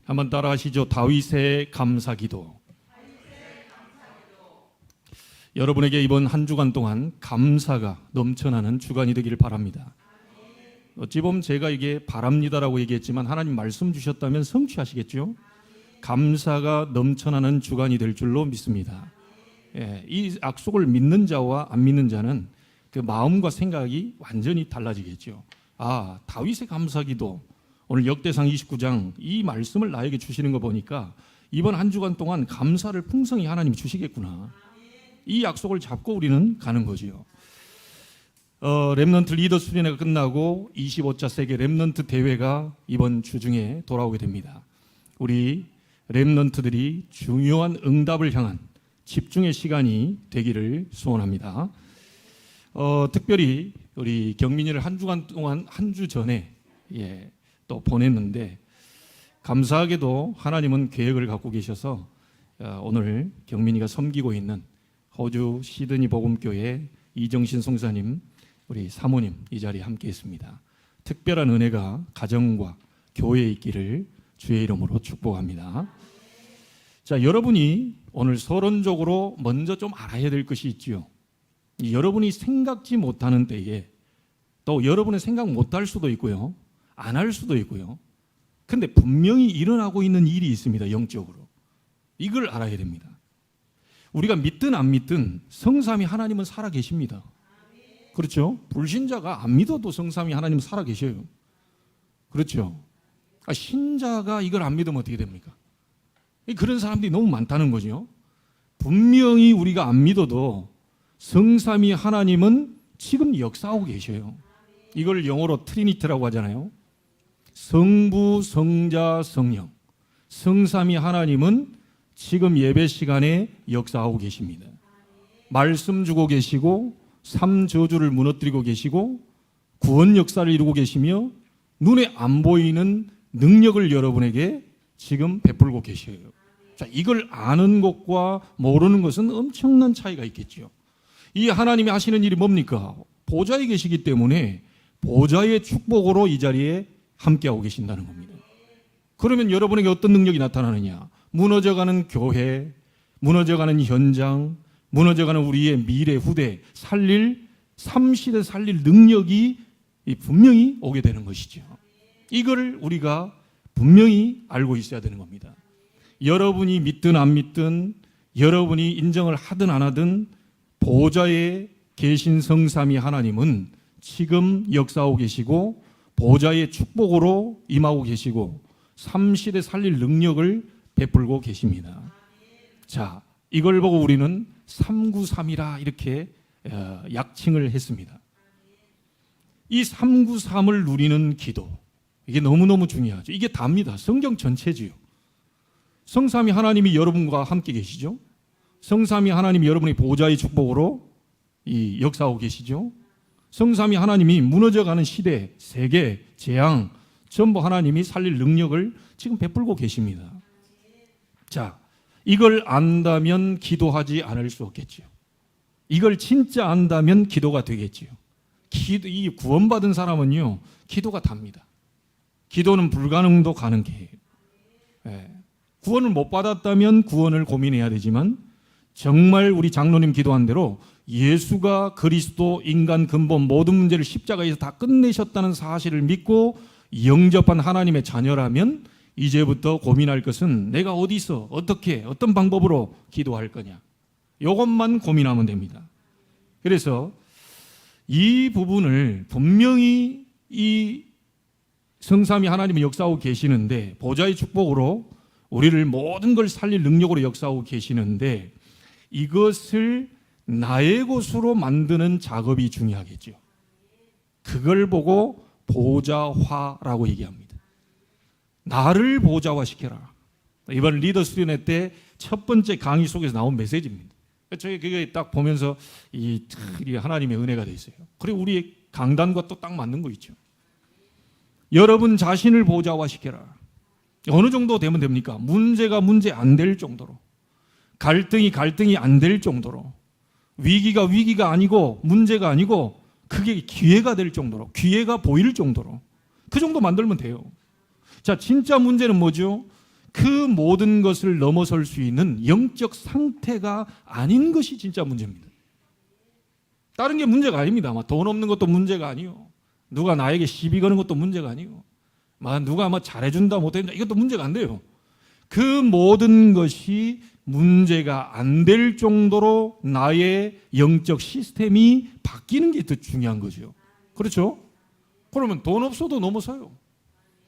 한번 따라 하시죠. 다윗의 감사기도. 여러분에게 이번 한 주간 동안 감사가 넘쳐나는 주간이 되기를 바랍니다. 어찌 보면 제가 이게 바랍니다라고 얘기했지만 하나님 말씀 주셨다면 성취하시겠죠? 감사가 넘쳐나는 주간이 될 줄로 믿습니다. 이 약속을 믿는 자와 안 믿는 자는 그 마음과 생각이 완전히 달라지겠죠. 아, 다윗의 감사기도, 오늘 역대상 29장 이 말씀을 나에게 주시는 거 보니까 이번 한 주간 동안 감사를 풍성히 하나님이 주시겠구나. 이 약속을 잡고 우리는 가는 거지요. 렘넌트 리더 수련회가 끝나고 25차 세계 렘넌트 대회가 이번 주 중에 돌아오게 됩니다. 우리 렘넌트들이 중요한 응답을 향한 집중의 시간이 되기를 소원합니다. 특별히 우리 경민이를 한 주간 동안 한 주 전에 또 보냈는데 감사하게도 하나님은 계획을 갖고 계셔서 오늘 경민이가 섬기고 있는 호주 시드니 복음교회 이정신 송사님, 우리 사모님 이 자리에 함께 있습니다. 특별한 은혜가 가정과 교회에 있기를 주의 이름으로 축복합니다. 자, 여러분이 오늘 서론적으로 먼저 좀 알아야 될 것이 있지요. 여러분이 생각지 못하는 때에 또 여러분의 생각 못할 수도 있고요, 안 할 수도 있고요. 근데 분명히 일어나고 있는 일이 있습니다. 영적으로. 이걸 알아야 됩니다. 우리가 믿든 안 믿든 성삼위 하나님은 살아 계십니다. 그렇죠? 불신자가 안 믿어도 성삼위 하나님은 살아 계셔요. 그렇죠? 신자가 이걸 안 믿으면 어떻게 됩니까? 그런 사람들이 너무 많다는 거죠. 분명히 우리가 안 믿어도 성삼위 하나님은 지금 역사하고 계셔요. 이걸 영어로 트리니티라고 하잖아요. 성부, 성자, 성령. 성삼위 하나님은 지금 예배 시간에 역사하고 계십니다. 말씀 주고 계시고 삼저주를 무너뜨리고 계시고 구원 역사를 이루고 계시며 눈에 안 보이는 능력을 여러분에게 지금 베풀고 계셔요. 자, 이걸 아는 것과 모르는 것은 엄청난 차이가 있겠죠. 이 하나님이 하시는 일이 뭡니까? 보좌에 계시기 때문에 보좌의 축복으로 이 자리에 함께하고 계신다는 겁니다. 그러면 여러분에게 어떤 능력이 나타나느냐? 무너져가는 교회, 무너져가는 현장, 무너져가는 우리의 미래, 후대, 삼시대 살릴 능력이 분명히 오게 되는 것이죠. 이걸 우리가 분명히 알고 있어야 되는 겁니다. 여러분이 믿든 안 믿든, 여러분이 인정을 하든 안 하든 보좌에 계신 성삼위 하나님은 지금 역사하고 계시고 보좌의 축복으로 임하고 계시고 삼시대 살릴 능력을 베풀고 계십니다. 자, 이걸 보고 우리는 393이라 이렇게 약칭을 했습니다. 이 393을 누리는 기도, 이게 너무너무 중요하죠. 이게 답니다. 성경 전체지요. 성삼위 하나님이 여러분과 함께 계시죠. 성삼위 하나님이 여러분의 보좌의 축복으로 이 역사하고 계시죠. 성삼위 하나님이 무너져가는 시대, 세계, 재앙 전부 하나님이 살릴 능력을 지금 베풀고 계십니다. 자, 이걸 안다면 기도하지 않을 수 없겠지요. 이걸 진짜 안다면 기도가 되겠지요. 이 구원받은 사람은요, 기도가 답니다. 기도는 불가능도 가능해요. 구원을 못 받았다면 구원을 고민해야 되지만 정말 우리 장로님 기도한 대로 예수가 그리스도 인간 근본 모든 문제를 십자가에서 다 끝내셨다는 사실을 믿고 영접한 하나님의 자녀라면 이제부터 고민할 것은 내가 어디서 어떻게 어떤 방법으로 기도할 거냐, 이것만 고민하면 됩니다. 그래서 이 부분을 분명히 이 성삼위 하나님이 역사하고 계시는데 보좌의 축복으로 우리를 모든 걸 살릴 능력으로 역사하고 계시는데 이것을 나의 것으로 만드는 작업이 중요하겠죠. 그걸 보고 보좌화라고 얘기합니다. 나를 보좌화시켜라. 이번 리더 수련회 때 첫 번째 강의 속에서 나온 메시지입니다. 저희 그게 딱 보면서 이 하나님의 은혜가 돼 있어요. 그리고 우리 강단과 또 딱 맞는 거 있죠. 여러분 자신을 보좌화시켜라. 어느 정도 되면 됩니까? 문제가 문제 안 될 정도로, 갈등이 안 될 정도로, 위기가 아니고 문제가 아니고 그게 기회가 될 정도로, 기회가 보일 정도로 그 정도 만들면 돼요. 자, 진짜 문제는 뭐죠? 그 모든 것을 넘어설 수 있는 영적 상태가 아닌 것이 진짜 문제입니다. 다른 게 문제가 아닙니다. 돈 없는 것도 문제가 아니요. 누가 나에게 시비 거는 것도 문제가 아니고, 누가 잘해준다 못해준다 이것도 문제가 안 돼요. 그 모든 것이 문제가 안 될 정도로 나의 영적 시스템이 바뀌는 게 더 중요한 거죠. 그렇죠? 그러면 돈 없어도 넘어서요.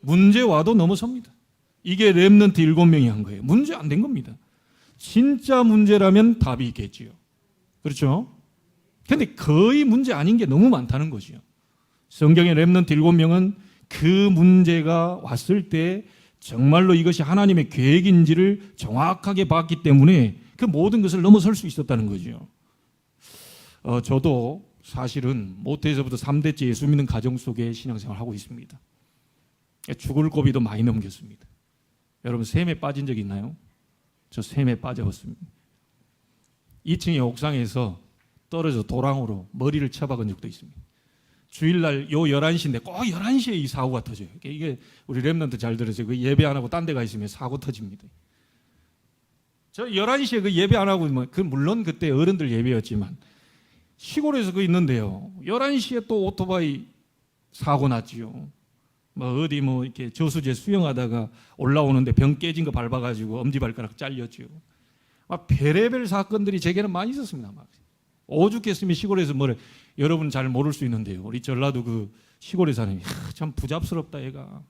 문제 와도 넘어섭니다. 이게 렘넌트 7명이 한 거예요. 문제 안 된 겁니다. 진짜 문제라면 답이 있겠지요. 그렇죠? 근데 거의 문제 아닌 게 너무 많다는 거죠. 성경의 렘넌트 7명은 그 문제가 왔을 때 정말로 이것이 하나님의 계획인지를 정확하게 봤기 때문에 그 모든 것을 넘어설 수 있었다는 거죠. 저도 사실은 모태에서부터 3대째 예수 믿는 가정 속에 신앙생활을 하고 있습니다. 죽을 고비도 많이 넘겼습니다. 여러분 샘에 빠진 적 있나요? 저 샘에 빠져봤습니다. 2층의 옥상에서 떨어져 도랑으로 머리를 쳐박은 적도 있습니다. 주일날 요 11시인데 꼭 11시에 이 사고가 터져요. 이게 우리 렘넌트 잘 들으세요. 그 예배 안 하고 딴 데 가 있으면 사고 터집니다. 저 11시에 그 예배 안 하고 물론 그때 어른들 예배였지만 시골에서 그 있는데요. 11시에 또 오토바이 사고 났지요. 어디 이렇게 저수지에 수영하다가 올라오는데 병 깨진 거 밟아가지고 엄지발가락 잘렸지요. 별의별 사건들이 제게는 많이 있었습니다. 오죽했으면 시골에서 여러분 잘 모를 수 있는데요. 우리 전라도 그 시골에 사는 참 부잡스럽다 얘가.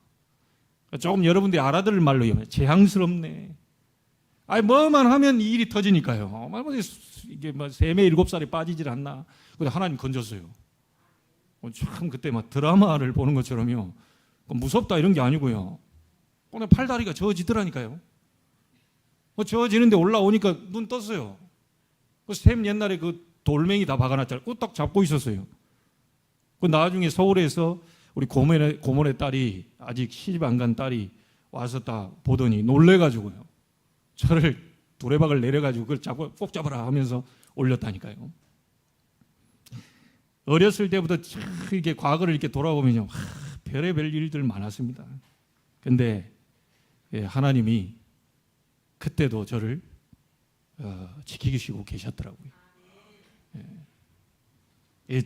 조금 여러분들이 알아들을 말로 재앙스럽네. 뭐만 하면 이 일이 터지니까요. 이게 3매 7살에 빠지질 않나. 근데 하나님 건졌어요. 참 그때 드라마를 보는 것처럼요. 무섭다 이런 게 아니고요. 오늘 팔다리가 저어지더라니까요. 저어지는데 올라오니까 눈 떴어요. 샘 옛날에 그 돌멩이 다 박아놨잖아요. 꾹딱 잡고 있었어요. 나중에 서울에서 우리 고모네 딸이 아직 시집 안 간 딸이 와서 딱 보더니 놀래가지고요. 저를 두레박을 내려가지고 그걸 잡고 꼭 잡아라 하면서 올렸다니까요. 어렸을 때부터 이렇게 과거를 이렇게 돌아보면요. 별의별 일들 많았습니다. 근데 하나님이 그때도 저를 지키시고 계셨더라고요.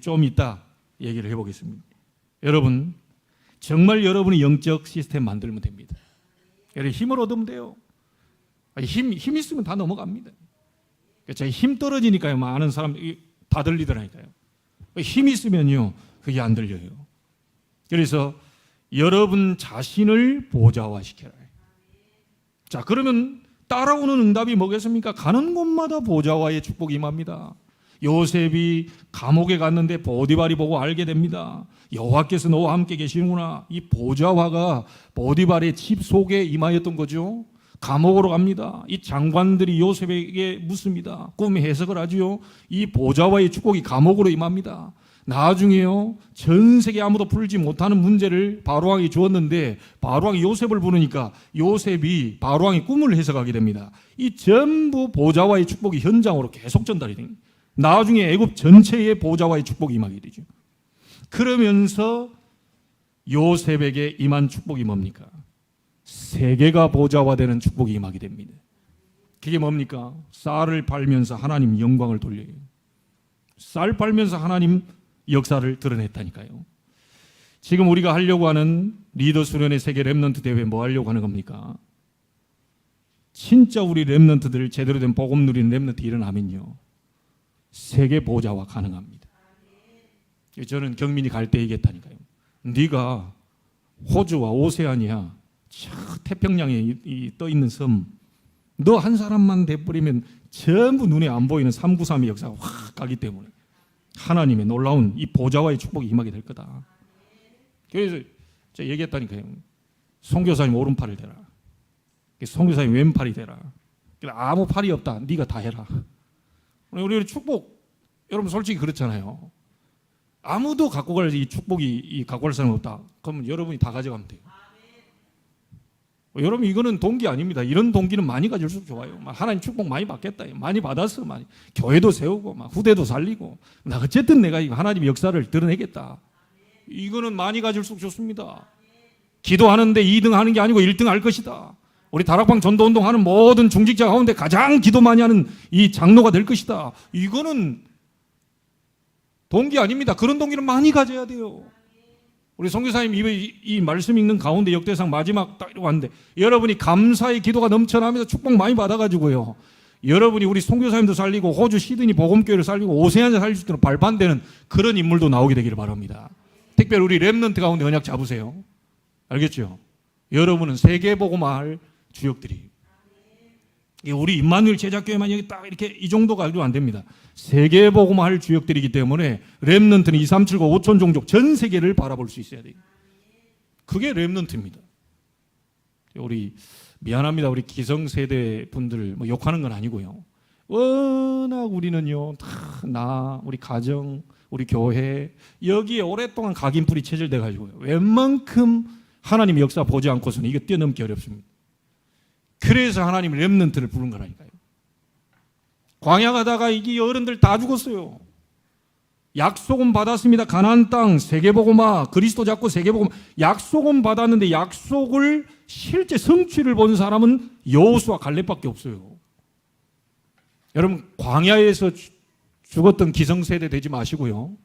좀 이따 얘기를 해보겠습니다. 여러분 정말 여러분이 영적 시스템 만들면 됩니다. 힘을 얻으면 돼요. 힘 있으면 다 넘어갑니다. 제가 힘 떨어지니까요. 많은 사람 다 들리더라니까요. 힘 있으면요 그게 안 들려요. 그래서 여러분 자신을 보좌화시켜라. 자, 그러면 따라오는 응답이 뭐겠습니까? 가는 곳마다 보좌화의 축복이 임합니다. 요셉이 감옥에 갔는데 보디발이 보고 알게 됩니다. 여호와께서 너와 함께 계시는구나. 이 보좌화가 보디발의 집 속에 임하였던 거죠. 감옥으로 갑니다. 이 장관들이 요셉에게 묻습니다. 꿈 해석을 하지요. 이 보좌화의 축복이 감옥으로 임합니다. 나중에요 전 세계 아무도 풀지 못하는 문제를 바로왕이 주었는데 바로왕이 요셉을 부르니까 요셉이 바로왕의 꿈을 해석하게 됩니다. 이 전부 보좌와의 축복이 현장으로 계속 전달이 됩니다. 나중에 애굽 전체의 보좌와의 축복이 임하게 되죠. 그러면서 요셉에게 임한 축복이 뭡니까? 세계가 보좌화되는 축복이 임하게 됩니다. 그게 뭡니까? 쌀을 팔면서 하나님 영광을 돌려요. 쌀 팔면서 하나님 역사를 드러냈다니까요. 지금 우리가 하려고 하는 리더 수련의 세계 렘넌트 대회 뭐 하려고 하는 겁니까? 진짜 우리 렘넌트들 제대로 된 복음 누리는 렘넌트 일어나면요 세계 보좌화 가능합니다. 저는 경민이 갈 때 얘기했다니까요. 네가 호주와 오세아니아 태평양에 떠 있는 섬 너 한 사람만 돼버리면 전부 눈에 안 보이는 393의 역사가 확 가기 때문에 하나님의 놀라운 이 보좌와의 축복이 임하게 될 거다. 그래서 제가 얘기했다니까요. 선교사님 오른팔을 대라. 선교사님 왼팔이 되라. 아무 팔이 없다. 네가 다 해라. 우리 축복 여러분 솔직히 그렇잖아요. 아무도 갖고 갈 이 축복이 갖고 갈 사람 없다. 그러면 여러분이 다 가져가면 돼요. 여러분 이거는 동기 아닙니다. 이런 동기는 많이 가질수록 좋아요. 하나님 축복 많이 받겠다. 많이 받았어. 많이. 교회도 세우고 후대도 살리고 어쨌든 내가 하나님의 역사를 드러내겠다. 이거는 많이 가질수록 좋습니다. 기도하는데 2등 하는 게 아니고 1등 할 것이다. 우리 다락방 전도운동 하는 모든 중직자 가운데 가장 기도 많이 하는 이 장로가 될 것이다. 이거는 동기 아닙니다. 그런 동기는 많이 가져야 돼요. 우리 선교사님 이 말씀 읽는 가운데 역대상 마지막 딱 왔는데 여러분이 감사의 기도가 넘쳐나면서 축복 많이 받아가지고요. 여러분이 우리 선교사님도 살리고 호주 시드니 복음교회를 살리고 오세안을 살릴 수 있도록 발판되는 그런 인물도 나오게 되기를 바랍니다. 특별히 우리 렘넌트 가운데 언약 잡으세요. 알겠죠? 여러분은 세계복음화할 주역들이. 우리 임마누엘 제자교회만 여기 딱 이렇게 이 정도가 안 됩니다. 세계복음화할 주역들이기 때문에 렘넌트는 2, 3, 7, 9, 5천 종족 전 세계를 바라볼 수 있어야 돼요. 그게 렘넌트입니다. 우리 미안합니다. 우리 기성세대 분들 뭐 욕하는 건 아니고요. 워낙 우리는요, 우리 가정, 우리 교회 여기에 오랫동안 각인뿌리 체질돼 가지고요. 웬만큼 하나님 역사 보지 않고서는 이거 뛰어넘기 어렵습니다. 그래서 하나님이 렘넌트를 부른 거라니까요. 광야 가다가 이게 어른들 다 죽었어요. 약속은 받았습니다. 가나안 땅 세계복음화 그리스도 잡고 세계복음 약속은 받았는데 약속을 실제 성취를 본 사람은 여호수아 갈렙밖에 없어요. 여러분 광야에서 죽었던 기성세대 되지 마시고요.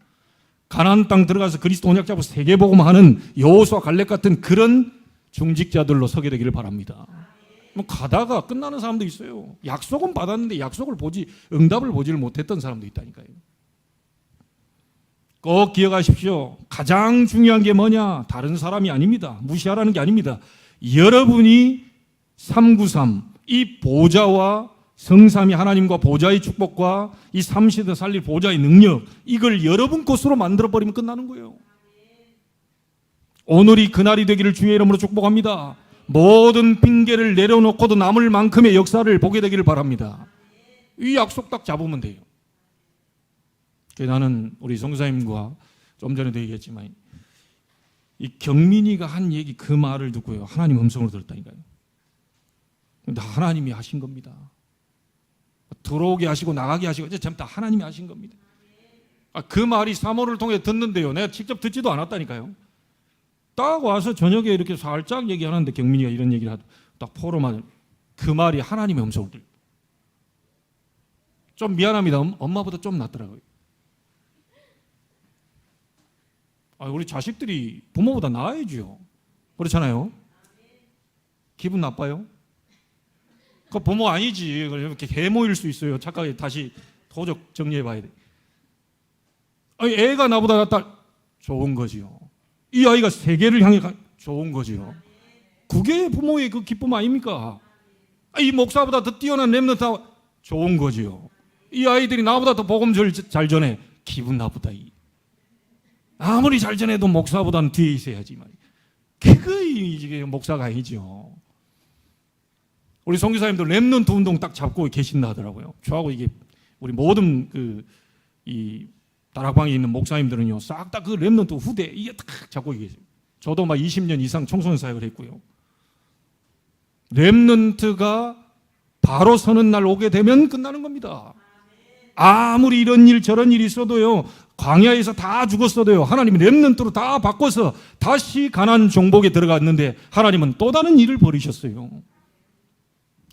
가나안 땅 들어가서 그리스도 언약 잡고 세계복음하는 여호수아 갈렙 같은 그런 중직자들로 서게 되기를 바랍니다. 뭐 가다가 끝나는 사람도 있어요. 약속은 받았는데 약속을 응답을 보지를 못했던 사람도 있다니까요. 꼭 기억하십시오. 가장 중요한 게 뭐냐? 다른 사람이 아닙니다. 무시하라는 게 아닙니다. 여러분이 393, 이 보좌와 성삼위 하나님과 보좌의 축복과 이 삼시대 살릴 보좌의 능력, 이걸 여러분 것으로 만들어버리면 끝나는 거예요. 오늘이 그날이 되기를 주의 이름으로 축복합니다. 모든 핑계를 내려놓고도 남을 만큼의 역사를 보게 되기를 바랍니다. 이 약속 딱 잡으면 돼요. 나는 우리 성사님과 좀 전에도 얘기했지만 이 경민이가 한 얘기 그 말을 듣고요. 하나님 음성으로 들었다니까요. 근데 하나님이 하신 겁니다. 들어오게 하시고 나가게 하시고 전부 다 하나님이 하신 겁니다. 그 말이 사모를 통해 듣는데요. 내가 직접 듣지도 않았다니까요. 딱 와서 저녁에 이렇게 살짝 얘기하는데 경민이가 이런 얘기를 하고 딱 포럼하는 그 말이 하나님의 음성을 들고 좀 미안합니다. 엄마보다 좀 낫더라고요. 우리 자식들이 부모보다 나아야죠. 그렇잖아요. 기분 나빠요? 그 부모 아니지. 이렇게 해모일 수 있어요. 착각에 다시 도적 정리해봐야 돼. 애가 나보다 낫다. 좋은 거지요. 이 아이가 세계를 향해 좋은 거지요. 그게 부모의 그 기쁨 아닙니까? 이 목사보다 더 뛰어난 렘넌트 좋은 거지요. 이 아이들이 나보다 더 복음 잘 전해. 기분 나쁘다. 아무리 잘 전해도 목사보다는 뒤에 있어야지. 그거 이게 목사가 아니죠. 우리 선교사님도 렘넌트 운동 딱 잡고 계신다 하더라고요. 저하고 이게 우리 모든 이 다락방에 있는 목사님들은요, 싹 다 그 렘넌트 후대 이게 딱 잡고 계세요. 저도 막 20년 이상 청소년 사역을 했고요. 렘넌트가 바로 서는 날 오게 되면 끝나는 겁니다. 아무리 이런 일 저런 일이 있어도요, 광야에서 다 죽었어도요, 하나님이 렘넌트로 다 바꿔서 다시 가나안 정복에 들어갔는데 하나님은 또 다른 일을 벌이셨어요.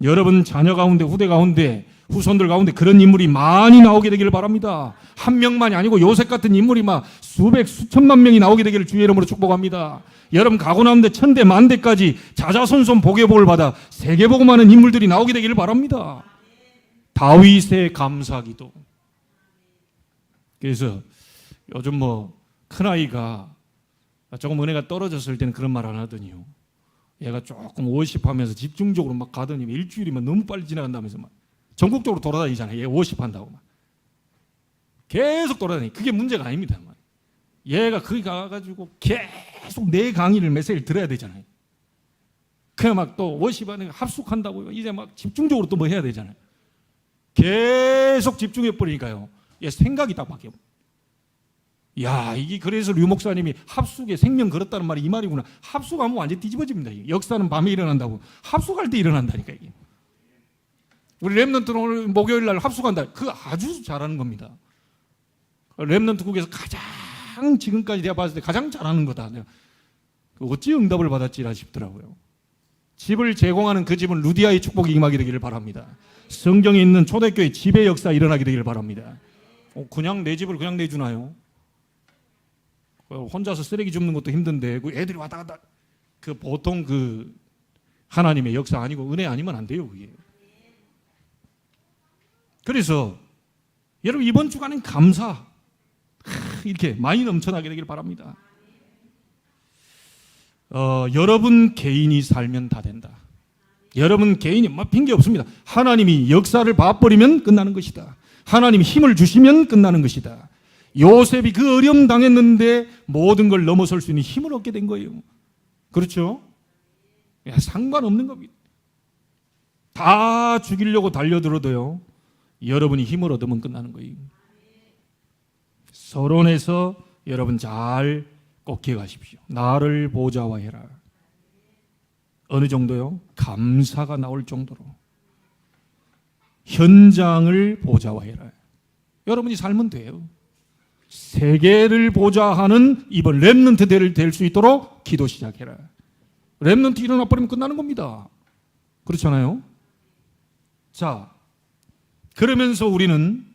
여러분 자녀 가운데 후대 가운데 후손들 가운데 그런 인물이 많이 나오게 되기를 바랍니다. 한 명만이 아니고 요셉 같은 인물이 막 수백 수천만 명이 나오게 되기를 주의 이름으로 축복합니다. 여러분 가고 나는데 천대 만대까지 자자손손 복의 받아 세계복음하는 인물들이 나오게 되기를 바랍니다. 다윗의 감사기도. 그래서 요즘 큰아이가 조금 은혜가 떨어졌을 때는 그런 말 안 하더니요, 얘가 조금 워십하면서 집중적으로 막 가더니 일주일이면 너무 빨리 지나간다면서 막 전국적으로 돌아다니잖아요. 얘 워십한다고 막 계속 돌아다니. 그게 문제가 아닙니다. 얘가 거기 가가지고 계속 내 강의를 메시지를 들어야 되잖아요. 그냥 막 또 워십하는 합숙한다고요. 이제 막 집중적으로 또 뭐 해야 되잖아요. 계속 집중해 버리니까요, 얘 생각이 딱 바뀌어. 야, 이게 그래서 류 목사님이 합숙에 생명 걸었다는 말이 이 말이구나. 합숙하면 완전 뒤집어집니다. 역사는 밤에 일어난다고. 합숙할 때 일어난다니까 이게. 우리 렘넌트는 오늘 목요일 날 합숙한다. 그거 아주 잘하는 겁니다. 렘넌트국에서 가장 지금까지 내가 봤을 때 가장 잘하는 거다. 어찌 응답을 받았지라 싶더라고요. 집을 제공하는 그 집은 루디아의 축복이 임하게 되기를 바랍니다. 성경에 있는 초대교회 지배 역사 일어나게 되기를 바랍니다. 그냥 내 집을 그냥 내주나요? 혼자서 쓰레기 줍는 것도 힘든데 그 애들이 왔다 갔다 그 보통 그 하나님의 역사 아니고 은혜 아니면 안 돼요, 그게. 그래서 여러분 이번 주간은 감사 이렇게 많이 넘쳐나게 되길 바랍니다. 여러분 개인이 살면 다 된다. 여러분 개인이 핑계 없습니다. 하나님이 역사를 봐버리면 끝나는 것이다. 하나님이 힘을 주시면 끝나는 것이다. 요셉이 그 어려움 당했는데 모든 걸 넘어설 수 있는 힘을 얻게 된 거예요. 그렇죠? 상관없는 겁니다. 다 죽이려고 달려들어도요, 여러분이 힘을 얻으면 끝나는 거예요. 서론에서 여러분 잘 꼭 기억하십시오. 나를 보좌화해라. 어느 정도요? 감사가 나올 정도로. 현장을 보좌화해라. 여러분이 살면 돼요. 세계를 보좌하는 이번 렘넌트 대를 될 수 있도록 기도 시작해라. 렘넌트 일어나 버리면 끝나는 겁니다. 그렇잖아요? 자, 그러면서 우리는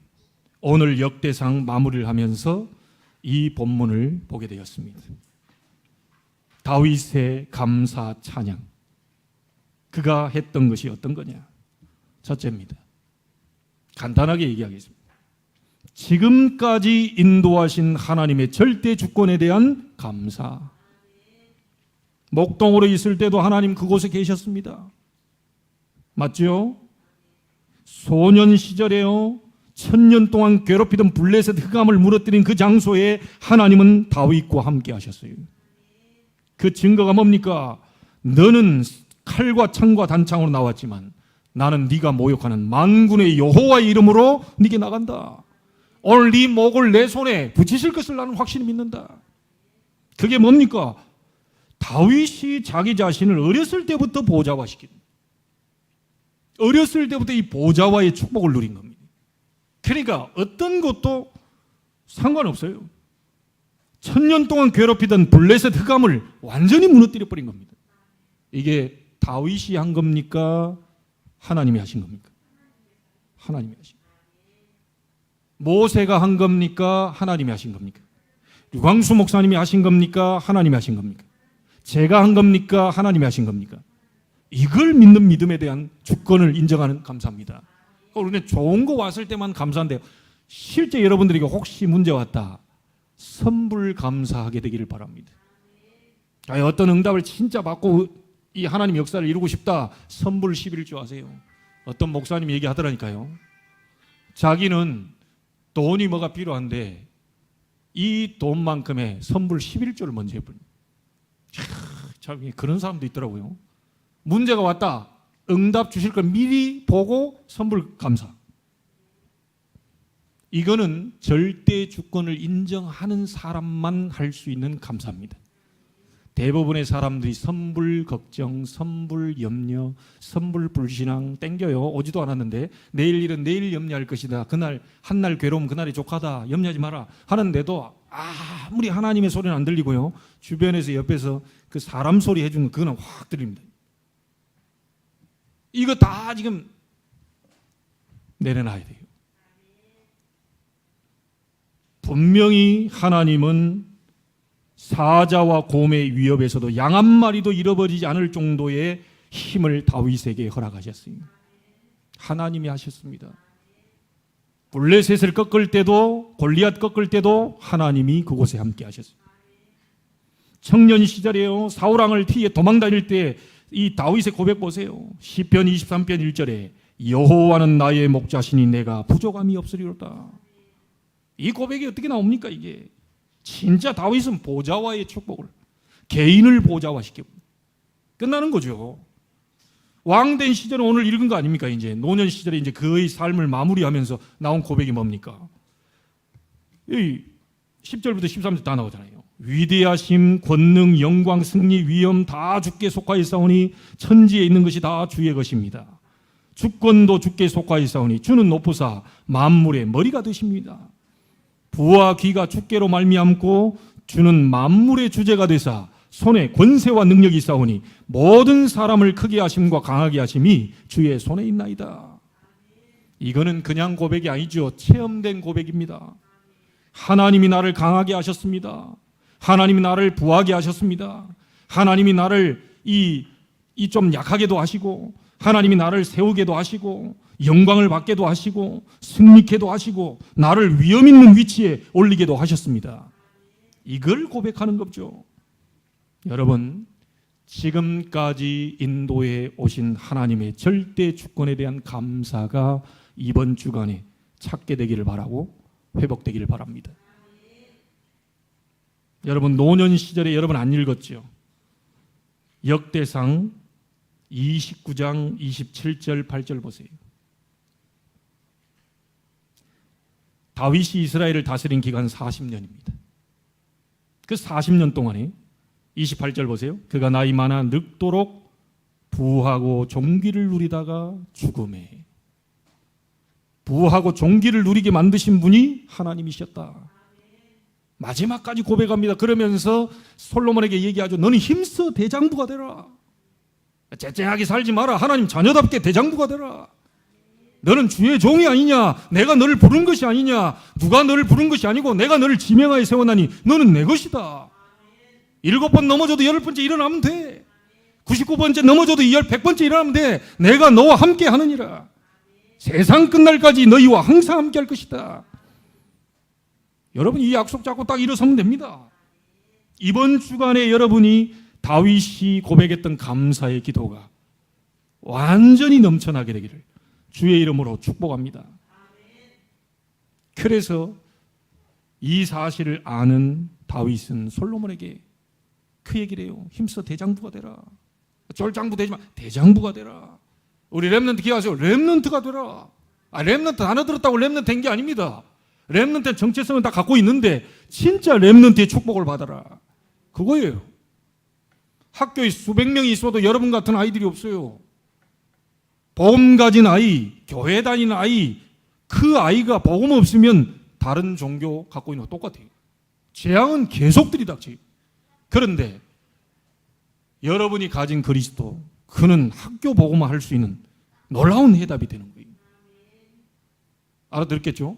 오늘 역대상 마무리를 하면서 이 본문을 보게 되었습니다. 다윗의 감사 찬양. 그가 했던 것이 어떤 거냐? 첫째입니다. 간단하게 얘기하겠습니다. 지금까지 인도하신 하나님의 절대 주권에 대한 감사. 목동으로 있을 때도 하나님 그곳에 계셨습니다. 맞죠? 소년 시절에요, 1000년 동안 괴롭히던 블레셋 흑암을 무너뜨린 그 장소에 하나님은 다윗과 함께 하셨어요. 그 증거가 뭡니까? 너는 칼과 창과 단창으로 나왔지만 나는 네가 모욕하는 만군의 여호와의 이름으로 네게 나간다. 오늘 네 목을 내 손에 붙이실 것을 나는 확실히 믿는다. 그게 뭡니까? 다윗이 자기 자신을 어렸을 때부터 보좌화시킨, 어렸을 때부터 이 보좌와의 축복을 누린 겁니다. 그러니까 어떤 것도 상관없어요. 1000년 동안 괴롭히던 블레셋 흑암을 완전히 무너뜨려 버린 겁니다. 이게 다윗이 한 겁니까? 하나님이 하신 겁니까? 하나님이 하신 겁니다. 모세가 한 겁니까? 하나님이 하신 겁니까? 류광수 목사님이 하신 겁니까? 하나님이 하신 겁니까? 제가 한 겁니까? 하나님이 하신 겁니까? 이걸 믿는 믿음에 대한 주권을 인정하는 감사입니다. 우리는 좋은 거 왔을 때만 감사한데요, 실제 여러분들에게 혹시 문제 왔다, 선불 감사하게 되기를 바랍니다. 어떤 응답을 진짜 받고 이 하나님 역사를 이루고 싶다, 선불 11조 하세요. 어떤 목사님이 얘기하더라니까요. 자기는 돈이 뭐가 필요한데 이 돈만큼의 선불 11조를 먼저 해버립니다. 참 그런 사람도 있더라고요. 문제가 왔다, 응답 주실 걸 미리 보고 선불 감사. 이거는 절대 주권을 인정하는 사람만 할 수 있는 감사입니다. 대부분의 사람들이 선불 걱정, 선불 염려, 선불 불신앙 땡겨요. 오지도 않았는데 내일 일은 내일 염려할 것이다. 그날 한날 괴로움 그날이 족하다. 염려하지 마라 하는데도 아무리 하나님의 소리는 안 들리고요, 주변에서 옆에서 그 사람 소리 해주는 거, 그거는 확 들립니다. 이거 다 지금 내려놔야 돼요. 분명히 하나님은 사자와 곰의 위협에서도 양 한 마리도 잃어버리지 않을 정도의 힘을 다윗에게 허락하셨어요. 하나님이 하셨습니다. 블레셋을 꺾을 때도, 골리앗 꺾을 때도 하나님이 그곳에 함께 하셨어요. 청년 시절에요, 사울왕을 피해 도망다닐 때 이 다윗의 고백 보세요. 시편 23편 1절에 여호와는 나의 목자시니 내가 부족함이 없으리로다. 이 고백이 어떻게 나옵니까? 이게 진짜 다윗은 보좌와의 축복을, 개인을 보좌화시켜 끝나는 거죠. 왕된 시절은 오늘 읽은 거 아닙니까? 이제 노년 시절에 이제 그의 삶을 마무리하면서 나온 고백이 뭡니까? 이 10절부터 13절 다 나오잖아요. 위대하심, 권능, 영광, 승리, 위엄 다 주께 속하였사오니 천지에 있는 것이 다 주의 것입니다. 주권도 주께 속하였사오니 주는 높으사 만물의 머리가 되십니다. 부와 귀가 주께로 말미암고 주는 만물의 주제가 되사 손에 권세와 능력이 있사오니 모든 사람을 크게 하심과 강하게 하심이 주의 손에 있나이다. 이거는 그냥 고백이 아니죠. 체험된 고백입니다. 하나님이 나를 강하게 하셨습니다. 하나님이 나를 부하게 하셨습니다. 하나님이 나를 좀 약하게도 하시고, 하나님이 나를 세우게도 하시고, 영광을 받게도 하시고, 승리케도 하시고, 나를 위험 있는 위치에 올리게도 하셨습니다. 이걸 고백하는 거죠. 여러분, 지금까지 인도에 오신 하나님의 절대 주권에 대한 감사가 이번 주간에 찾게 되기를 바라고 회복되기를 바랍니다. 여러분, 노년 시절에 여러분 안 읽었죠? 역대상 29장 27절 8절 보세요. 다윗이 이스라엘을 다스린 기간 40년입니다. 그 40년 동안에 28절 보세요. 그가 나이 많아 늙도록 부하고 종기를 누리다가 죽음에. 부하고 종기를 누리게 만드신 분이 하나님이셨다. 마지막까지 고백합니다. 그러면서 솔로몬에게 얘기하죠. 너는 힘써 대장부가 되라. 째째하게 살지 마라. 하나님 자녀답게 대장부가 되라. 너는 주의 종이 아니냐. 내가 너를 부른 것이 아니냐. 누가 너를 부른 것이 아니고 내가 너를 지명하에 세워나니 너는 내 것이다. 7번 넘어져도 10번째 일어나면 돼. 99번째 넘어져도 100번째 일어나면 돼. 내가 너와 함께 하느니라. 세상 끝날까지 너희와 항상 함께 할 것이다. 여러분, 이 약속 잡고 딱 일어서면 됩니다. 이번 주간에 여러분이 다윗이 고백했던 감사의 기도가 완전히 넘쳐나게 되기를 주의 이름으로 축복합니다. 그래서 이 사실을 아는 다윗은 솔로몬에게 그 얘기를 해요. 힘써 대장부가 되라. 쫄장부 되지 마. 대장부가 되라. 우리 렘넌트 기억하세요. 렘넌트가 되라. 렘넌트 단어 들었다고 렘넌트 된 게 아닙니다. 렘넌트는 정체성은 다 갖고 있는데 진짜 렘넌트의 축복을 받아라. 그거예요. 학교에 수백 명이 있어도 여러분 같은 아이들이 없어요. 복음 가진 아이, 교회 다니는 아이, 그 아이가 복음 없으면 다른 종교 갖고 있는 거 똑같아요. 재앙은 계속 들이닥쳐요. 그런데 여러분이 가진 그리스도, 그는 학교 복음을 할 수 있는 놀라운 해답이 되는 거예요. 알아들었겠죠?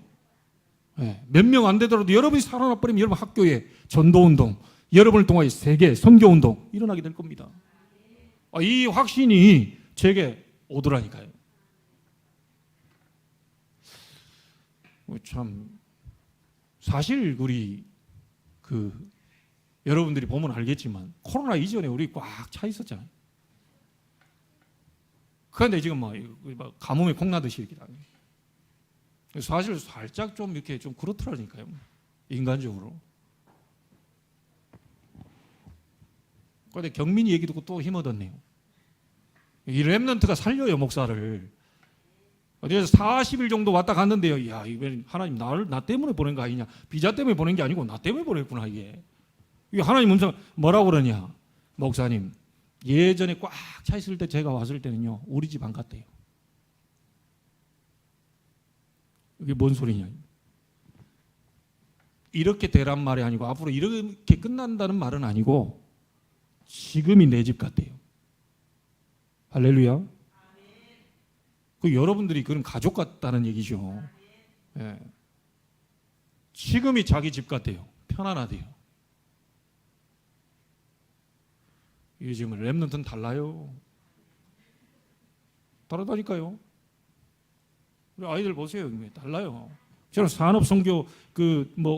네. 몇 명 안 되더라도 여러분이 살아나 버리면 여러분 학교에 전도운동, 여러분을 통하여 세계 선교운동 일어나게 될 겁니다. 이 확신이 제게 오더라니까요. 참 사실 우리 여러분들이 보면 알겠지만 코로나 이전에 우리 꽉 차 있었잖아요. 그런데 지금 가뭄에 콩나듯이 이렇게 다녀요. 사실 살짝 좀 이렇게 좀 그렇더라니까요. 인간적으로. 그런데 경민이 얘기 듣고 또 힘 얻었네요. 이 렘넌트가 살려요, 목사를. 어디에서 40일 정도 왔다 갔는데요. 야, 이거 하나님 나 때문에 보낸 거 아니냐? 비자 때문에 보낸 게 아니고 나 때문에 보냈구나, 이게. 이게 하나님 음성 뭐라고 그러냐? 목사님, 예전에 꽉 차 있을 때 제가 왔을 때는요, 우리 집 안 갔대요. 이게 뭔 소리냐? 이렇게 되란 말이 아니고 앞으로 이렇게 끝난다는 말은 아니고 지금이 내 집 같대요. 할렐루야. 여러분들이 그런 가족 같다는 얘기죠. 예. 지금이 자기 집 같대요. 편안하대요. 요즘은 렘넌트는 달라요. 다르다니까요. 우리 아이들 보세요. 달라요. 저는 산업선교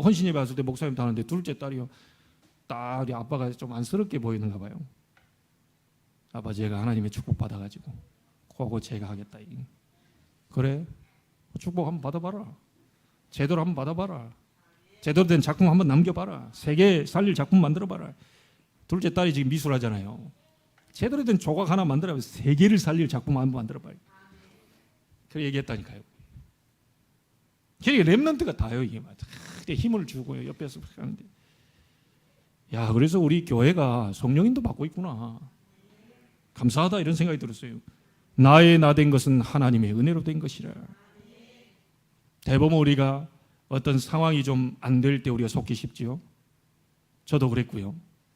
헌신예배 왔을 때 목사님 다는데 둘째 딸이요. 딱 우리 아빠가 좀 안쓰럽게 보이는가 봐요. 아빠, 제가 하나님의 축복 받아가지고 그거 제가 하겠다. 그래? 축복 한번 받아봐라. 제대로 한번 받아봐라. 제대로 된 작품 한번 남겨봐라. 세계 살릴 작품 만들어봐라. 둘째 딸이 지금 미술하잖아요. 제대로 된 조각 하나 만들어봐. 세계를 살릴 작품 한번 만들어봐요. 그렇게 얘기했다니까요. 이게 렘넌트가 다요. 이게 힘을 주고 옆에서 하는데. 야, 그래서 우리 교회가 성령인도 받고 있구나. 감사하다 이런 생각이 들었어요. 나의 나 된 것은 하나님의 은혜로 된 것이라. 대부분 우리가 어떤 상황이 좀 안 될 때 우리가 속기 쉽지요. 저도 그랬고요.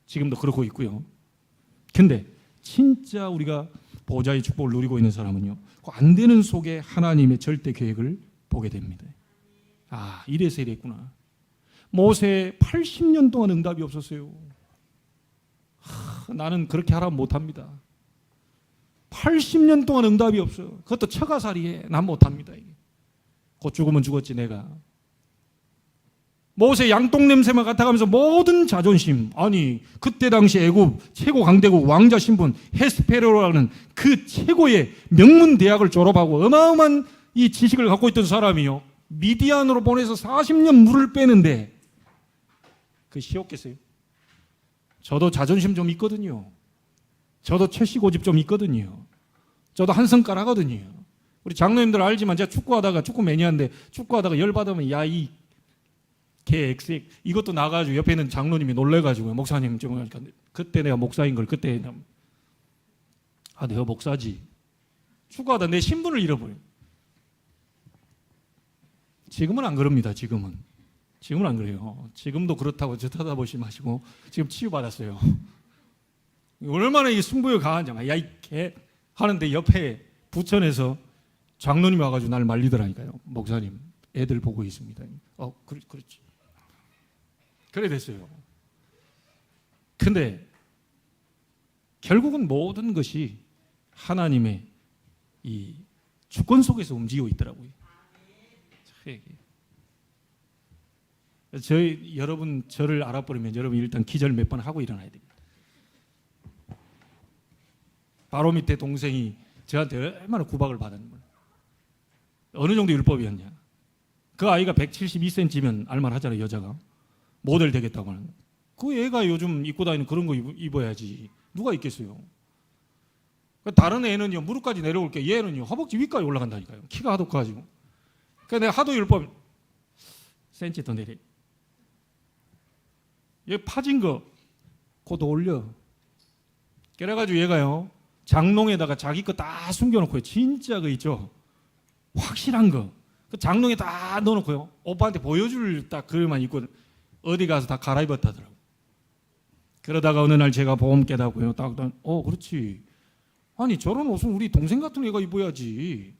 지금도 그러고 있고요. 근데 진짜 우리가 보좌의 축복을 누리고 있는 사람은요, 그 안 되는 속에 하나님의 절대 계획을 보게 됩니다. 아, 이래서 이랬구나. 모세 80년 동안 응답이 없었어요. 나는 그렇게 하라면 못합니다. 80년 동안 응답이 없어요. 그것도 처가살이에 난 못합니다. 곧 죽으면 죽었지 내가. 모세 양똥 냄새만 맡아가면서 모든 자존심, 아니 그때 당시 애굽 최고 강대국 왕자 신분 헤스페로라는 그 최고의 명문 대학을 졸업하고 어마어마한 이 지식을 갖고 있던 사람이요, 미디안으로 보내서 40년 물을 빼는데 그 쉬웠겠어요? 저도 자존심 좀 있거든요. 저도 최씨고집 좀 있거든요. 저도 한 성깔 하거든요. 우리 장로님들 알지만 제가 축구 매니아인데 축구하다가 열받으면 야 이 개 XX 이것도 나가지고 옆에 있는 장로님이 놀래가지고 목사님 좀 하니까 그때 내가 목사인 걸 그때 내가 목사지. 축구하다 내 신분을 잃어버려. 지금은 안 그럽니다. 지금은 안 그래요. 지금도 그렇다고 저 쳐다보지 마시고 지금 치유받았어요. 얼마나 이 승부욕 강한지. 야 이 개 하는데 옆에 부천에서 장로님이 와가지고 날 말리더라니까요. 목사님 애들 보고 있습니다. 그렇지. 그래 됐어요. 근데 결국은 모든 것이 하나님의 이 주권 속에서 움직이고 있더라고요. 여러분 저를 알아버리면 여러분 일단 기절 몇 번 하고 일어나야 됩니다. 바로 밑에 동생이 저한테 얼마나 구박을 받았는 거예요. 어느 정도 율법이었냐. 그 아이가 172cm면 알만하잖아요. 여자가 모델 되겠다고 하는. 그 애가 요즘 입고 다니는 그런 거 입어야지. 누가 입겠어요. 다른 애는요 무릎까지 내려올 게 얘는요 허벅지 위까지 올라간다니까요. 키가 하도 커가지고. 그러니까 내가 하도 율법 센치 더 내려. 얘 파진 거 곧 올려. 그래가지고 얘가요 장롱에다가 자기 거 다 숨겨놓고요. 진짜 그 있죠 확실한 거 그 장롱에 다 넣어놓고요 오빠한테 보여줄 딱 그것만 입고 어디 가서 다 갈아입었다더라고. 그러다가 어느 날 제가 보험 깨닫고요 딱 그렇지. 아니 저런 옷은 우리 동생 같은 애가 입어야지.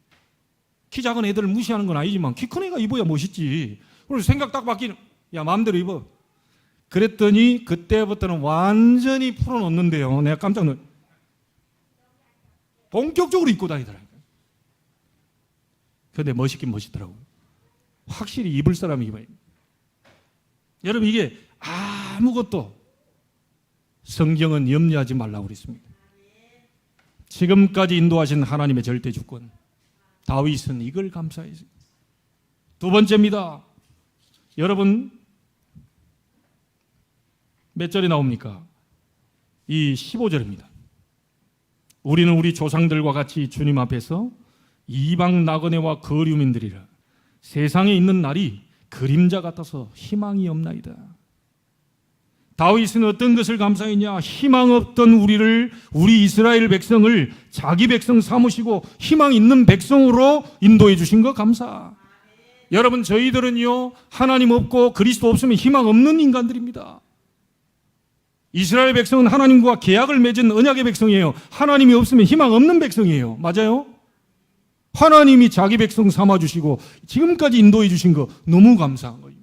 키 작은 애들을 무시하는 건 아니지만 키 큰 애가 입어야 멋있지. 그래서 생각 딱 바뀌는. 야 마음대로 입어. 그랬더니 그때부터는 완전히 풀어놓는데요. 내가 깜짝 놀랐어요. 본격적으로 입고 다니더라고요. 근데 멋있긴 멋있더라고요. 확실히 입을 사람이 입어야 돼요. 여러분 이게 아무것도 성경은 염려하지 말라고 그랬습니다. 지금까지 인도하신 하나님의 절대 주권. 다윗은 이걸 감사했어요. 두 번째입니다. 여러분 몇 절에 나옵니까? 이 15절입니다. 우리는 우리 조상들과 같이 주님 앞에서 이방 나그네와 거류민들이라 세상에 있는 날이 그림자 같아서 희망이 없나이다. 다윗은 어떤 것을 감사했냐? 희망 없던 우리 이스라엘 백성을 자기 백성 삼으시고 희망 있는 백성으로 인도해 주신 거 감사. 여러분 저희들은요 하나님 없고 그리스도 없으면 희망 없는 인간들입니다. 이스라엘 백성은 하나님과 계약을 맺은 언약의 백성이에요. 하나님이 없으면 희망 없는 백성이에요. 맞아요? 하나님이 자기 백성 삼아주시고 지금까지 인도해 주신 거 너무 감사한 거예요.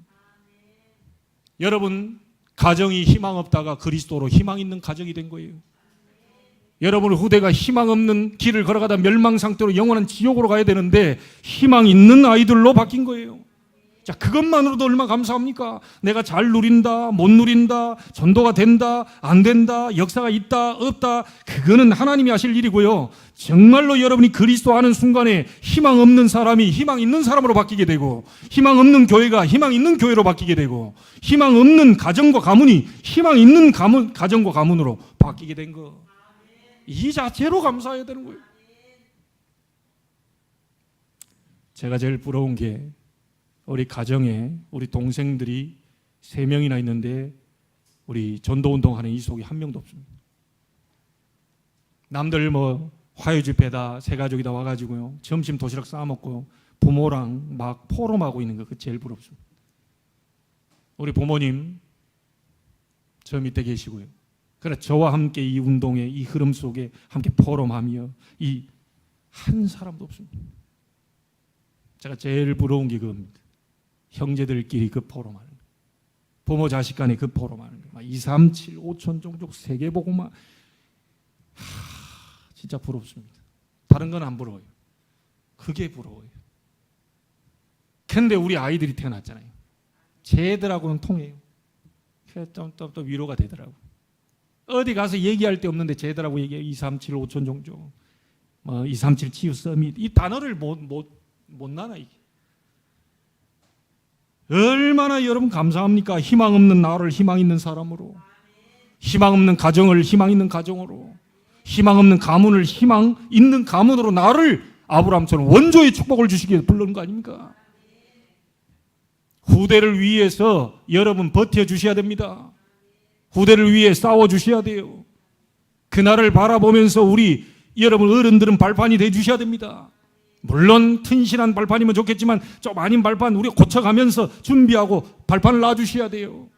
여러분 가정이 희망 없다가 그리스도로 희망 있는 가정이 된 거예요. 여러분 후대가 희망 없는 길을 걸어가다 멸망 상태로 영원한 지옥으로 가야 되는데 희망 있는 아이들로 바뀐 거예요. 자, 그것만으로도 얼마나 감사합니까? 내가 잘 누린다, 못 누린다, 전도가 된다, 안 된다, 역사가 있다, 없다. 그거는 하나님이 하실 일이고요. 정말로 여러분이 그리스도 아는 순간에 희망 없는 사람이 희망 있는 사람으로 바뀌게 되고, 희망 없는 교회가 희망 있는 교회로 바뀌게 되고, 희망 없는 가정과 가문이 희망 있는 가정과 가문으로 바뀌게 된 거. 이 자체로 감사해야 되는 거예요. 제가 제일 부러운 게 우리 가정에 우리 동생들이 3명이나 있는데 우리 전도운동하는 이 속에 한 명도 없습니다. 남들 뭐 화요집회다 새가족이다 와가지고요 점심 도시락 싸먹고 부모랑 막 포럼하고 있는 거 그 제일 부럽습니다. 우리 부모님 저 밑에 계시고요 그래 저와 함께 이 운동의 이 흐름 속에 함께 포럼하며 이 한 사람도 없습니다. 제가 제일 부러운 게 그겁니다. 형제들끼리 그 포럼하는 거. 부모 자식 간에 그 포럼하는 거. 2, 3, 7, 5천 종족 세계 보고 막 진짜 부럽습니다. 다른 건 안 부러워요. 그게 부러워요. 근데 우리 아이들이 태어났잖아요. 쟤들하고는 통해요. 또 위로가 되더라고. 어디 가서 얘기할 데 없는데 쟤들하고 얘기해요. 2, 3, 7, 5천 종족. 2, 3, 7 치유 서밋. 이 단어를 못 나나 이게. 얼마나 여러분 감사합니까? 희망 없는 나를 희망 있는 사람으로, 희망 없는 가정을 희망 있는 가정으로, 희망 없는 가문을 희망 있는 가문으로 나를 아브라함처럼 원조의 축복을 주시기에 부르는 거 아닙니까? 후대를 위해서 여러분 버텨주셔야 됩니다. 후대를 위해 싸워주셔야 돼요. 그날을 바라보면서 우리 여러분 어른들은 발판이 돼주셔야 됩니다. 물론 튼실한 발판이면 좋겠지만 좀 아닌 발판 우리가 고쳐가면서 준비하고 발판을 놔주셔야 돼요.